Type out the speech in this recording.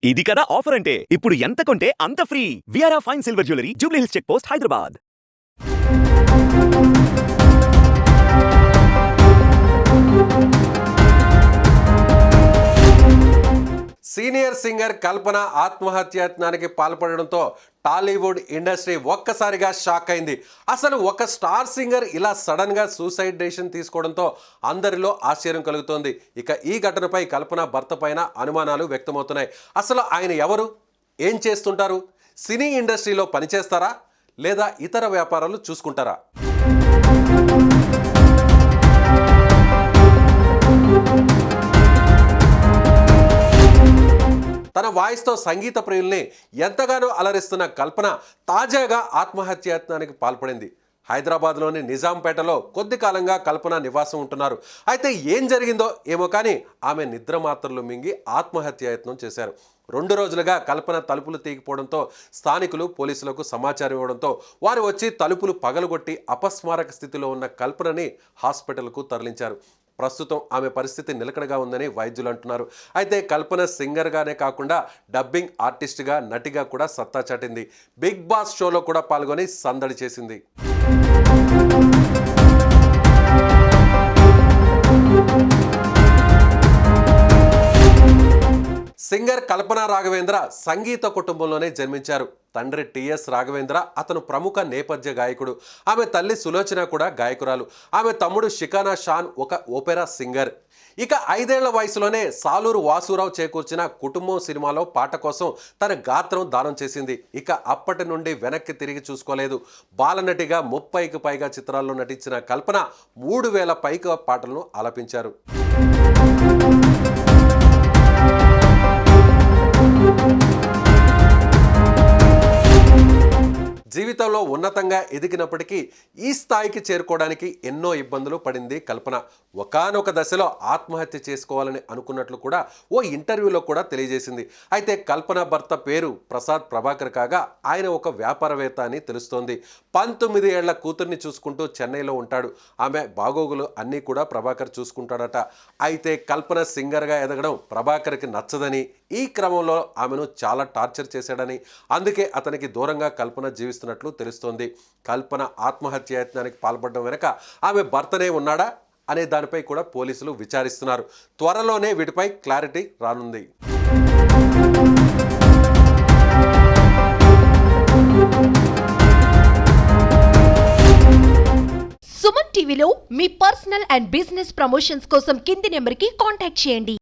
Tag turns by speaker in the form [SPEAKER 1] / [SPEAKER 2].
[SPEAKER 1] ఇది కదా ఆఫర్ అంటే ఇప్పుడు ఎంత కొంటే అంత ఫ్రీ. విఆర్ఆ fine silver jewellery, Jubilee Hills check post, Hyderabad.
[SPEAKER 2] Senior singer Kalpana ఆత్మహత్యాయత్నానికి పాల్పడడంతో టాలీవుడ్ ఇండస్ట్రీ ఒక్కసారిగా షాక్ అయింది. అసలు ఒక స్టార్ సింగర్ ఇలా సడన్గా సూసైడ్ డెసిషన్ తీసుకోవడంతో అందరిలో ఆశ్చర్యం కలుగుతోంది. ఇక ఈ ఘటనపై కల్పన భర్త పైన అనుమానాలు వ్యక్తమవుతున్నాయి. అసలు ఆయన ఎవరు, ఏం చేస్తుంటారు, సినీ ఇండస్ట్రీలో పనిచేస్తారా లేదా ఇతర వ్యాపారాలు చూసుకుంటారా? తన వాయిస్తో సంగీత ప్రియుల్ని ఎంతగానో అలరిస్తున్న కల్పన తాజాగా ఆత్మహత్యాయత్నానికి పాల్పడింది. హైదరాబాద్లోని నిజాంపేటలో కొద్ది కాలంగా కల్పన నివాసం ఉంటున్నారు. అయితే ఏం జరిగిందో ఏమో కానీ ఆమె నిద్ర మాత్రలు మింగి ఆత్మహత్యాయత్నం చేశారు. 2 రోజులుగా కల్పన తలుపులు తీగిపోవడంతో స్థానికులు పోలీసులకు సమాచారం ఇవ్వడంతో వారు వచ్చి తలుపులు పగలగొట్టి అపస్మారక స్థితిలో ఉన్న కల్పనని హాస్పిటల్కు తరలించారు. ప్రస్తుతం ఆమె పరిస్థితి నిలకడగా ఉందని వైద్యులు అంటున్నారు. అయితే కల్పన సింగర్గానే కాకుండా డబ్బింగ్ ఆర్టిస్ట్గా, నటిగా కూడా సత్తా చాటింది. బిగ్ బాస్ షోలో కూడా పాల్గొని సందడి చేసింది. సింగర్ కల్పన రాఘవేంద్ర సంగీత కుటుంబంలోనే జన్మించారు. తండ్రి టిఎస్ రాఘవేంద్ర, అతను ప్రముఖ నేపథ్య గాయకుడు. ఆమె తల్లి సులోచన కూడా గాయకురాలు. ఆమె తమ్ముడు షికానా షాన్ ఒక ఓపెరా సింగర్. ఇక 5 ఏళ్ల వయసులోనే సాలూరు వాసురావు చేకూర్చిన కుటుంబం సినిమాలో పాట కోసం తన గాత్రం దానం చేసింది. ఇక అప్పటి నుండి వెనక్కి తిరిగి చూసుకోలేదు. బాలనటిగా 30కి పైగా చిత్రాల్లో నటించిన కల్పన 3000 పైగా పాటలను ఆలపించారు. జీవితంలో ఉన్నతంగా ఎదిగినప్పటికీ ఈ స్థాయికి చేరుకోవడానికి ఎన్నో ఇబ్బందులు పడింది కల్పన. ఒకానొక దశలో ఆత్మహత్య చేసుకోవాలని అనుకున్నట్లు కూడా ఓ ఇంటర్వ్యూలో కూడా తెలియజేసింది. అయితే కల్పన భర్త పేరు ప్రసాద్ ప్రభాకర్ కాగా ఆయన ఒక వ్యాపారవేత్త అని తెలుస్తోంది. 19 ఏళ్ల కూతుర్ని చూసుకుంటూ చెన్నైలో ఉంటాడు. ఆమె బాగోగులు అన్నీ కూడా ప్రభాకర్ చూసుకుంటాడట. అయితే కల్పన సింగర్గా ఎదగడం ప్రభాకర్కి నచ్చదని, ఈ క్రమంలో ఆమెను చాలా టార్చర్ చేశాడని, అందుకే అతనికి దూరంగా కల్పన జీవిస్తున్నట్లు తెలుస్తోంది. కల్పన ఆత్మహత్యాయత్నానికి పాల్పడడం వెనుక ఆమె భర్తనే ఉన్నాడా అనే దానిపై కూడా పోలీసులు విచారిస్తున్నారు. త్వరలోనే వీటిపై క్లారిటీ రానుంది.
[SPEAKER 3] సుమన్ టీవీలో మీ పర్సనల్ అండ్ బిజినెస్ ప్రమోషన్స్ కోసం కింది నెంబర్కి కాంటాక్ట్ చేయండి.